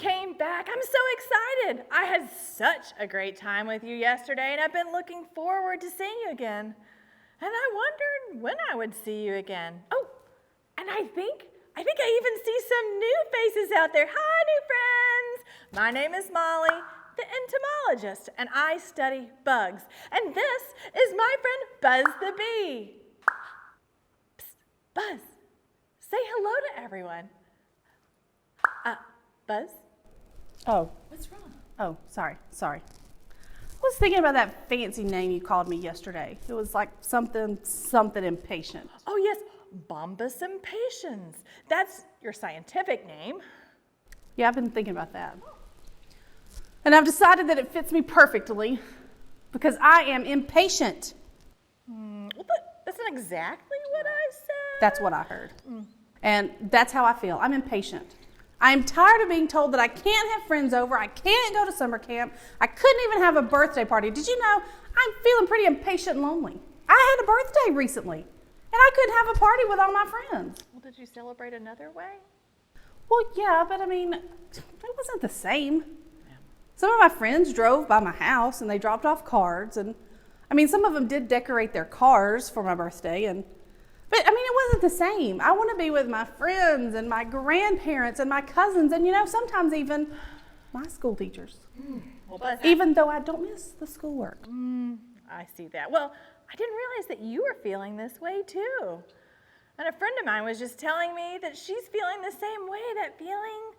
came back. I'm so excited. I had such a great time with you yesterday, and I've been looking forward to seeing you again. And I wondered when I would see you again. Oh, and I think I even see some new faces out there. Hi, new friends. My name is Molly, the entomologist, and I study bugs. And this is my friend Buzz the bee. Psst, Buzz, say hello to everyone. Buzz? Oh. What's wrong? Oh, sorry. I was thinking about that fancy name you called me yesterday. It was like something impatient. Oh, yes, Bombus impatiens. That's your scientific name. Yeah, I've been thinking about that. And I've decided that it fits me perfectly because I am impatient. Well, but that's not exactly what I said. That's what I heard. And that's how I feel. I'm impatient. I'm tired of being told that I can't have friends over, I can't go to summer camp, I couldn't even have a birthday party. Did you know I'm feeling pretty impatient and lonely? I had a birthday recently, and I couldn't have a party with all my friends. Well, did you celebrate another way? Well, yeah, but I mean, it wasn't the same. Yeah. Some of my friends drove by my house and they dropped off cards, and I mean, some of them did decorate their cars for my birthday, but I mean, it wasn't the same. I want to be with my friends and my grandparents and my cousins and, sometimes even my school teachers. Well, even though I don't miss the schoolwork. I see that. Well, I didn't realize that you were feeling this way too. And a friend of mine was just telling me that she's feeling the same way, that feeling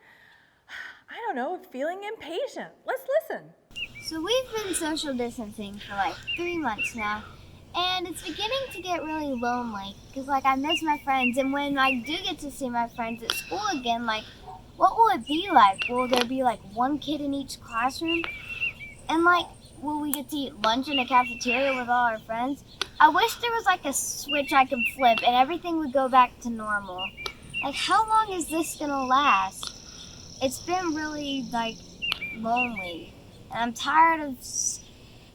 impatient. Let's listen. So we've been social distancing for like 3 months now. And it's beginning to get really lonely because, I miss my friends. And when I do get to see my friends at school again, what will it be like? Will there be, one kid in each classroom? And, will we get to eat lunch in a cafeteria with all our friends? I wish there was, a switch I could flip and everything would go back to normal. How long is this going to last? It's been really, lonely. And I'm tired of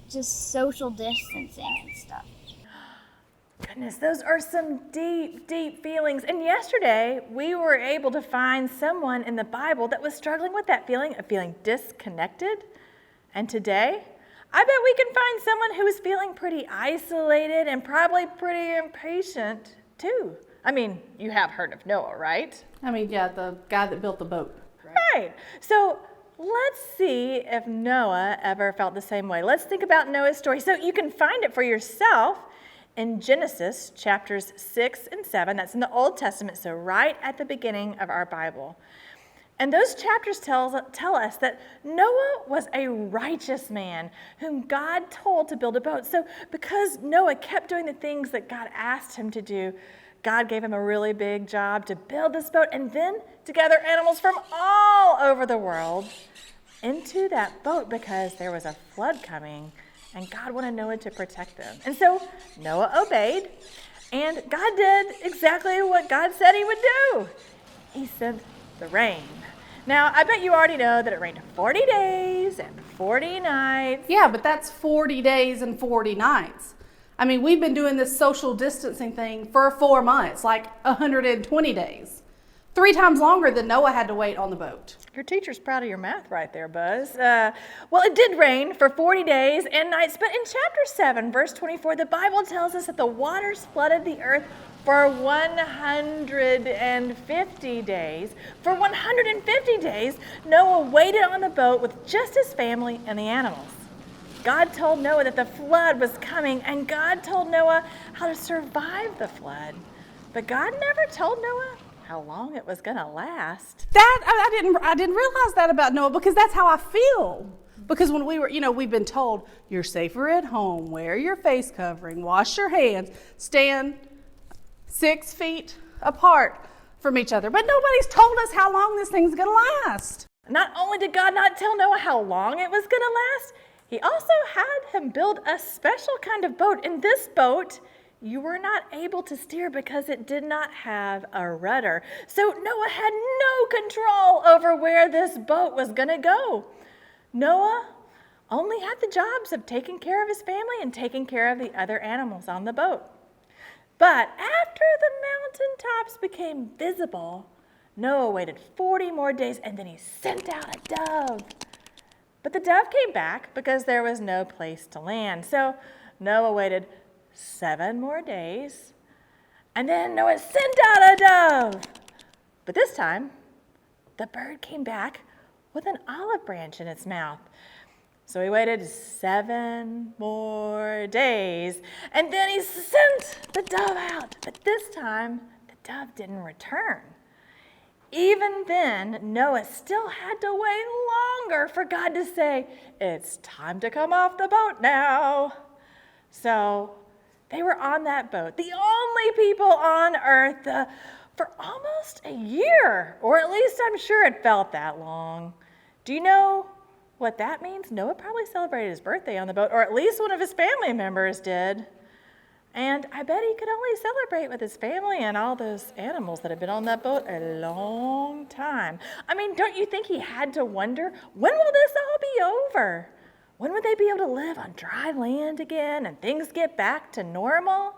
just social distancing and stuff. Goodness, those are some deep, deep feelings. And yesterday, we were able to find someone in the Bible that was struggling with that feeling of feeling disconnected. And today, I bet we can find someone who is feeling pretty isolated and probably pretty impatient too. I mean, you have heard of Noah, right? I mean, yeah, the guy that built the boat. Right. So let's see if Noah ever felt the same way. Let's think about Noah's story. So you can find it for yourself in Genesis chapters 6 and 7. That's in the Old Testament, so right at the beginning of our Bible. And those chapters tell us that Noah was a righteous man whom God told to build a boat. So because Noah kept doing the things that God asked him to do, God gave him a really big job to build this boat and then to gather animals from all over the world into that boat because there was a flood coming and God wanted Noah to protect them. And so Noah obeyed, and God did exactly what God said he would do. He sent the rain. Now, I bet you already know that it rained 40 days and 40 nights. Yeah, but that's 40 days and 40 nights. I mean, we've been doing this social distancing thing for 4 months, 120 days. 3 times longer than Noah had to wait on the boat. Your teacher's proud of your math right there, Buzz. Well, it did rain for 40 days and nights, but in chapter 7, verse 24, the Bible tells us that the waters flooded the earth for 150 days. For 150 days, Noah waited on the boat with just his family and the animals. God told Noah that the flood was coming, and God told Noah how to survive the flood. But God never told Noah how long it was going to last. That I didn't realize that about Noah because that's how I feel. Because when we've been told you're safer at home, wear your face covering, wash your hands, stand 6 feet apart from each other. But nobody's told us how long this thing's going to last. Not only did God not tell Noah how long it was going to last, he also had him build a special kind of boat. In this boat, you were not able to steer because it did not have a rudder. So Noah had no control over where this boat was going to go. Noah only had the jobs of taking care of his family and taking care of the other animals on the boat. But after the mountaintops became visible, Noah waited 40 more days, and then he sent out a dove. But the dove came back because there was no place to land. So Noah waited 7 more days, and then Noah sent out a dove. But this time, the bird came back with an olive branch in its mouth. So he waited 7 more days, and then he sent the dove out. But this time, the dove didn't return. Even then, Noah still had to wait longer for God to say, "It's time to come off the boat now." So they were on that boat, the only people on earth, for almost a year, or at least I'm sure it felt that long. Do you know what that means? Noah probably celebrated his birthday on the boat, or at least one of his family members did. And I bet he could only celebrate with his family and all those animals that had been on that boat a long time. I mean, don't you think he had to wonder, when will this all be over? When would they be able to live on dry land again and things get back to normal?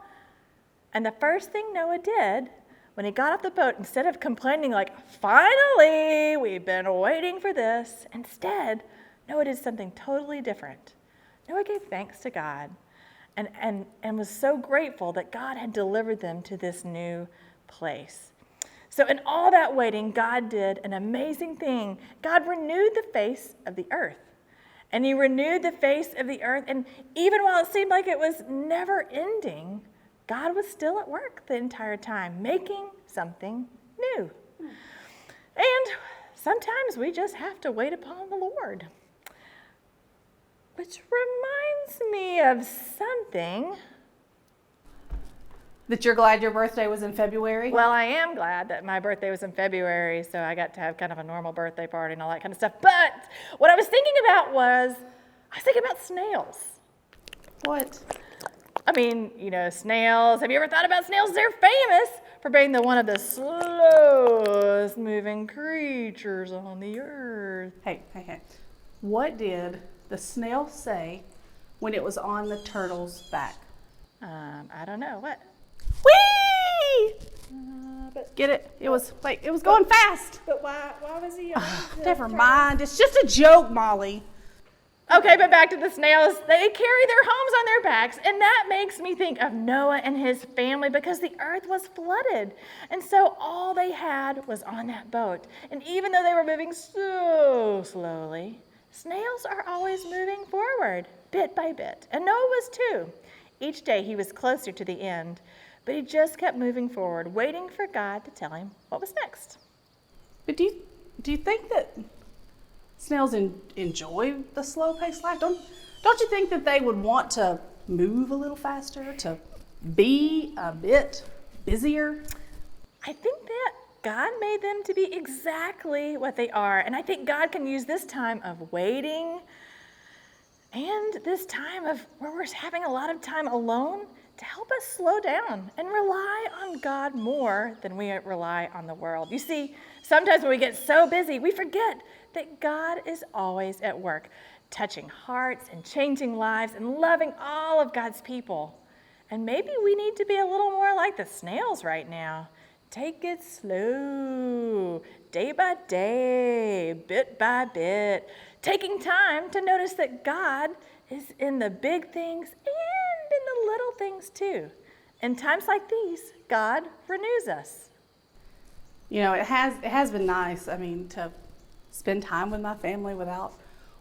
And the first thing Noah did when he got off the boat, instead of complaining like, "Finally, we've been waiting for this," instead, Noah did something totally different. Noah gave thanks to God and was so grateful that God had delivered them to this new place. So in all that waiting, God did an amazing thing. God renewed the face of the earth. And he renewed the face of the earth. And even while it seemed like it was never ending, God was still at work the entire time, making something new. And sometimes we just have to wait upon the Lord. Which reminds me of something. That you're glad your birthday was in February? Well, I am glad that my birthday was in February, so I got to have kind of a normal birthday party and all that kind of stuff. But what I was thinking about was, snails. What? I mean, snails. Have you ever thought about snails? They're famous for being one of the slowest moving creatures on the earth. Hey. What did the snail say when it was on the turtle's back? I don't know. What? Whee! Get it? It was going fast. But why was he on the Never mind. It's just a joke, Molly. Okay, but back to the snails. They carry their homes on their backs, and that makes me think of Noah and his family because the earth was flooded. And so all they had was on that boat. And even though they were moving so slowly, snails are always moving forward, bit by bit. And Noah was too. Each day he was closer to the end, but he just kept moving forward, waiting for God to tell him what was next. But do you think that snails enjoy the slow-paced life? Don't you think that they would want to move a little faster, to be a bit busier? I think that God made them to be exactly what they are. And I think God can use this time of waiting and this time of where we're having a lot of time alone to help us slow down and rely on God more than we rely on the world. You see, sometimes when we get so busy, we forget that God is always at work, touching hearts and changing lives and loving all of God's people. And maybe we need to be a little more like the snails right now. Take it slow, day by day, bit by bit, taking time to notice that God is in the big things and in the little things too. In times like these, God renews us. It has been nice, to spend time with my family without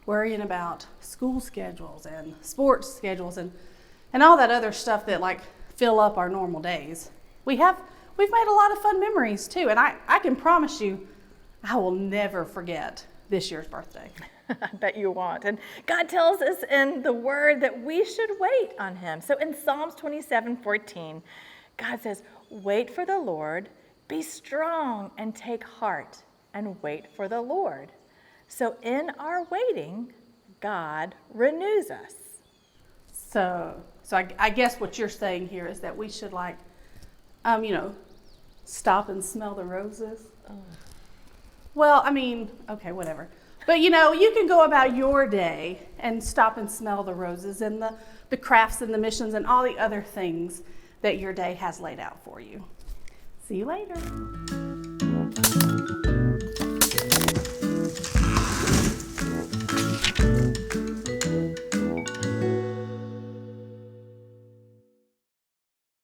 worrying about school schedules and sports schedules and all that other stuff that fill up our normal days. We've made a lot of fun memories too, and I can promise you I will never forget this year's birthday. I bet you won't. And God tells us in the Word that we should wait on Him. So in Psalms 27:14, God says, "Wait for the Lord, be strong and take heart, and wait for the Lord." So in our waiting, God renews us. So I guess what you're saying here is that we should stop and smell the roses. Oh. Well, okay, whatever. But you can go about your day and stop and smell the roses and the crafts and the missions and all the other things that your day has laid out for you. See you later.